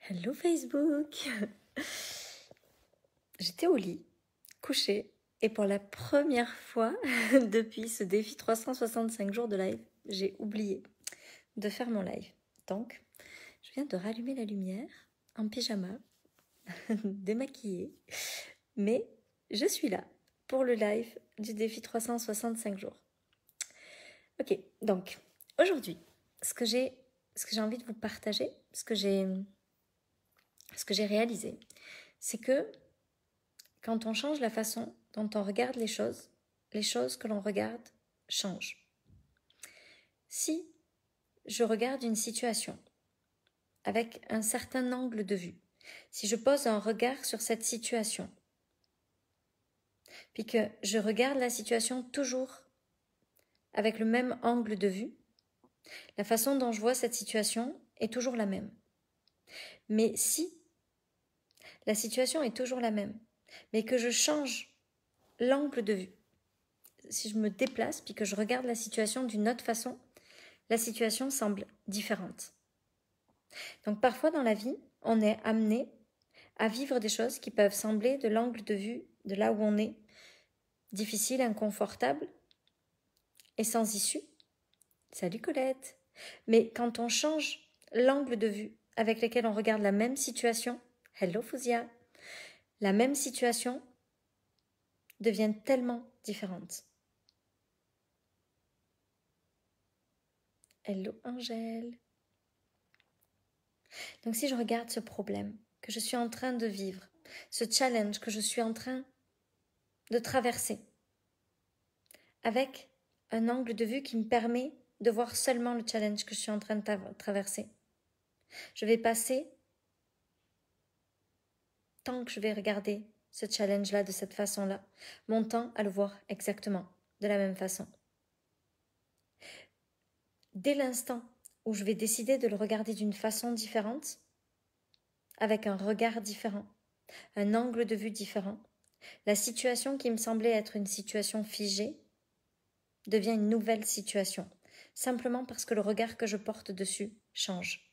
Hello Facebook. J'étais au lit, couchée, et pour la première fois depuis ce défi 365 jours de live, j'ai oublié de faire mon live. Donc, je viens de rallumer la lumière en pyjama, démaquillée, mais je suis là pour le live du défi 365 jours. Ok, donc aujourd'hui, ce que j'ai envie de vous partager, ce que j'ai réalisé, c'est que quand on change la façon dont on regarde les choses que l'on regarde changent. Si je regarde une situation avec un certain angle de vue, si je pose un regard sur cette situation, puis que je regarde la situation toujours avec le même angle de vue, la façon dont je vois cette situation est toujours la même. Mais si la situation est toujours la même, mais que je change l'angle de vue, si je me déplace puis que je regarde la situation d'une autre façon, la situation semble différente. Donc parfois dans la vie, on est amené à vivre des choses qui peuvent sembler, de l'angle de vue, de là où on est, difficiles, inconfortables et sans issue. Salut Colette. Mais quand on change l'angle de vue avec lequel on regarde la même situation, hello Fouzia, la même situation devient tellement différente. Hello Angèle. Donc si je regarde ce problème que je suis en train de vivre, ce challenge que je suis en train de traverser, avec un angle de vue qui me permet de voir seulement le challenge que je suis en train de traverser, je vais passer, tant que je vais regarder ce challenge-là de cette façon-là, mon temps à le voir exactement de la même façon. Dès l'instant où je vais décider de le regarder d'une façon différente, avec un regard différent, un angle de vue différent, la situation qui me semblait être une situation figée devient une nouvelle situation, simplement parce que le regard que je porte dessus change.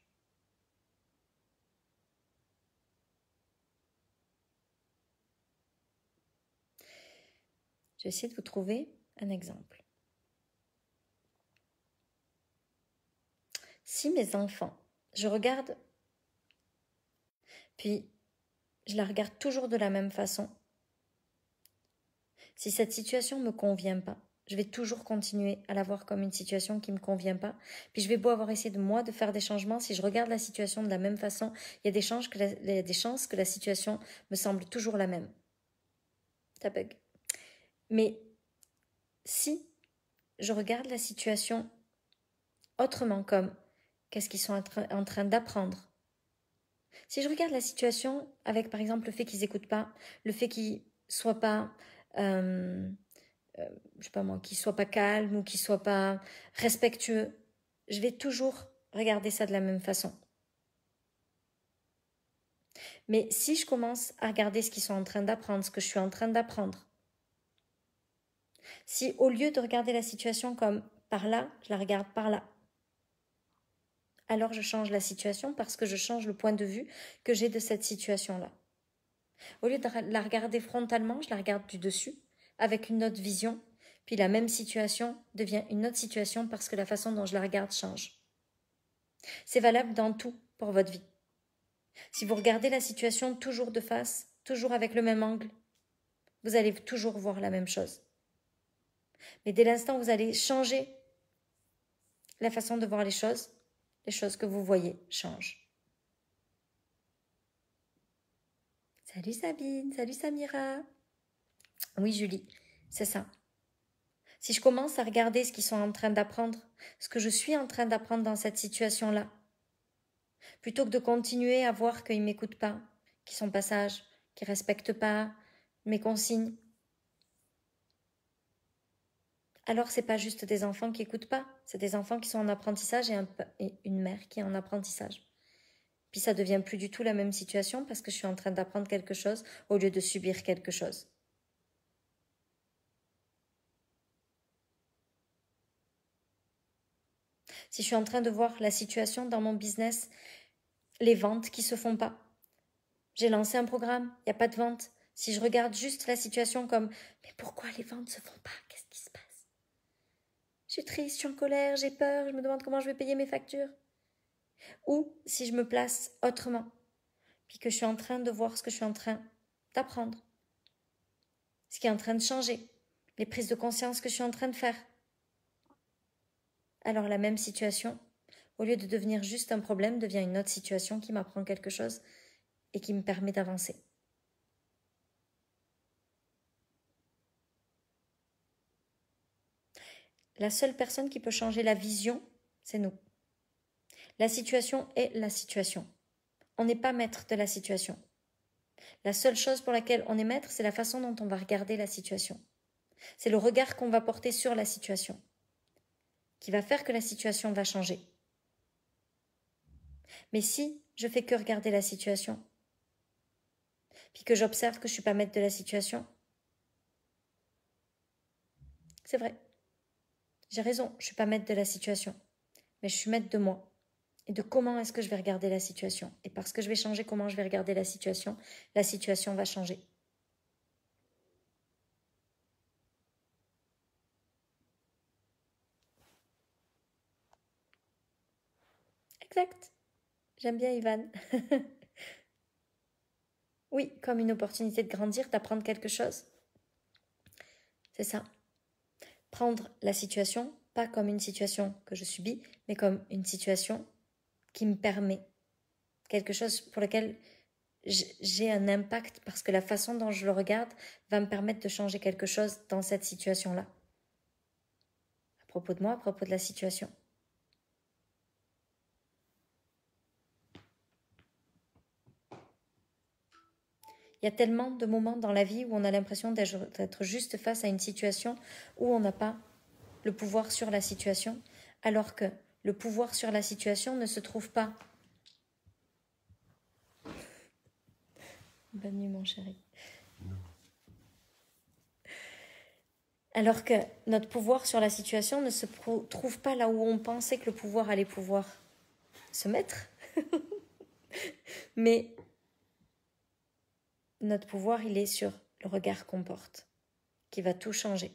Je vais essayer de vous trouver un exemple. Si mes enfants, je regarde, puis je la regarde toujours de la même façon, si cette situation ne me convient pas, je vais toujours continuer à la voir comme une situation qui ne me convient pas. Puis je vais beau avoir essayé de faire des changements, si je regarde la situation de la même façon, il y a des chances que la situation me semble toujours la même. Ça bug. Mais si je regarde la situation autrement, comme qu'est-ce qu'ils sont en train d'apprendre. Si je regarde la situation avec, par exemple, le fait qu'ils n'écoutent pas, le fait qu'ils soient pas, je sais pas moi, qu'ils soient pas calmes ou qu'ils soient pas respectueux, je vais toujours regarder ça de la même façon. Mais si je commence à regarder ce qu'ils sont en train d'apprendre, ce que je suis en train d'apprendre, si au lieu de regarder la situation comme par là, je la regarde par là, alors je change la situation parce que je change le point de vue que j'ai de cette situation-là. Au lieu de la regarder frontalement, je la regarde du dessus, avec une autre vision, puis la même situation devient une autre situation parce que la façon dont je la regarde change. C'est valable dans tout pour votre vie. Si vous regardez la situation toujours de face, toujours avec le même angle, vous allez toujours voir la même chose. Mais dès l'instant où vous allez changer la façon de voir les choses que vous voyez changent. Salut Sabine, salut Samira. Oui Julie, c'est ça. Si je commence à regarder ce qu'ils sont en train d'apprendre, ce que je suis en train d'apprendre dans cette situation-là, plutôt que de continuer à voir qu'ils ne m'écoutent pas, qu'ils sont pas sages, qu'ils ne respectent pas mes consignes, alors c'est pas juste des enfants qui n'écoutent pas, c'est des enfants qui sont en apprentissage et une mère qui est en apprentissage. Puis ça devient plus du tout la même situation parce que je suis en train d'apprendre quelque chose au lieu de subir quelque chose. Si je suis en train de voir la situation dans mon business les ventes qui se font pas. J'ai lancé un programme, il n'y a pas de vente. Si je regarde juste la situation comme « Mais pourquoi les ventes se font pas? Qu'est-ce qui se passe ?» Je suis triste, je suis en colère, j'ai peur, je me demande comment je vais payer mes factures. Ou si je me place autrement, puis que je suis en train de voir ce que je suis en train d'apprendre, ce qui est en train de changer, les prises de conscience que je suis en train de faire. Alors la même situation, au lieu de devenir juste un problème, devient une autre situation qui m'apprend quelque chose et qui me permet d'avancer. La seule personne qui peut changer la vision, c'est nous. La situation est la situation. On n'est pas maître de la situation. La seule chose pour laquelle on est maître, c'est la façon dont on va regarder la situation. C'est le regard qu'on va porter sur la situation qui va faire que la situation va changer. Mais si je fais que regarder la situation, puis que j'observe que je ne suis pas maître de la situation, c'est vrai. J'ai raison, je ne suis pas maître de la situation, mais je suis maître de moi et de comment est-ce que je vais regarder la situation. Et parce que je vais changer comment je vais regarder la situation va changer. Exact. J'aime bien Ivan. Oui, comme une opportunité de grandir, d'apprendre quelque chose. C'est ça. Prendre la situation, pas comme une situation que je subis, mais comme une situation qui me permet quelque chose pour lequel j'ai un impact parce que la façon dont je le regarde va me permettre de changer quelque chose dans cette situation-là. À propos de moi, à propos de la situation. Il y a tellement de moments dans la vie où on a l'impression d'être juste face à une situation où on n'a pas le pouvoir sur la situation, alors que le pouvoir sur la situation ne se trouve pas. Bonne nuit, mon chéri. Alors que notre pouvoir sur la situation ne se trouve pas là où on pensait que le pouvoir allait pouvoir se mettre. Mais notre pouvoir, il est sur le regard qu'on porte, qui va tout changer.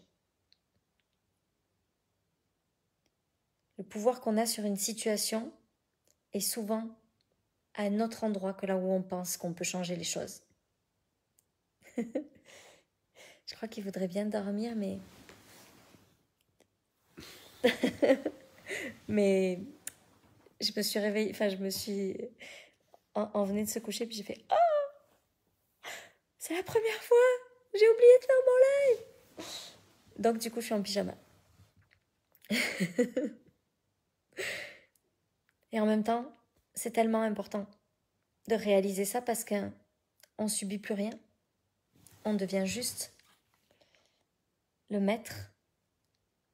Le pouvoir qu'on a sur une situation est souvent à un autre endroit que là où on pense qu'on peut changer les choses. Je crois qu'il voudrait bien dormir, mais... mais je me suis réveillée, On venait de se coucher, puis j'ai fait « Oh, c'est la première fois, j'ai oublié de faire mon live !» Donc du coup, je suis en pyjama. Et en même temps, c'est tellement important de réaliser ça parce qu'on ne subit plus rien. On devient juste le maître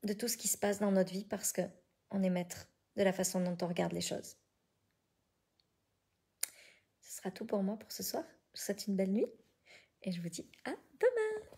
de tout ce qui se passe dans notre vie parce qu'on est maître de la façon dont on regarde les choses. Ce sera tout pour moi pour ce soir. Je vous souhaite une belle nuit et je vous dis à demain.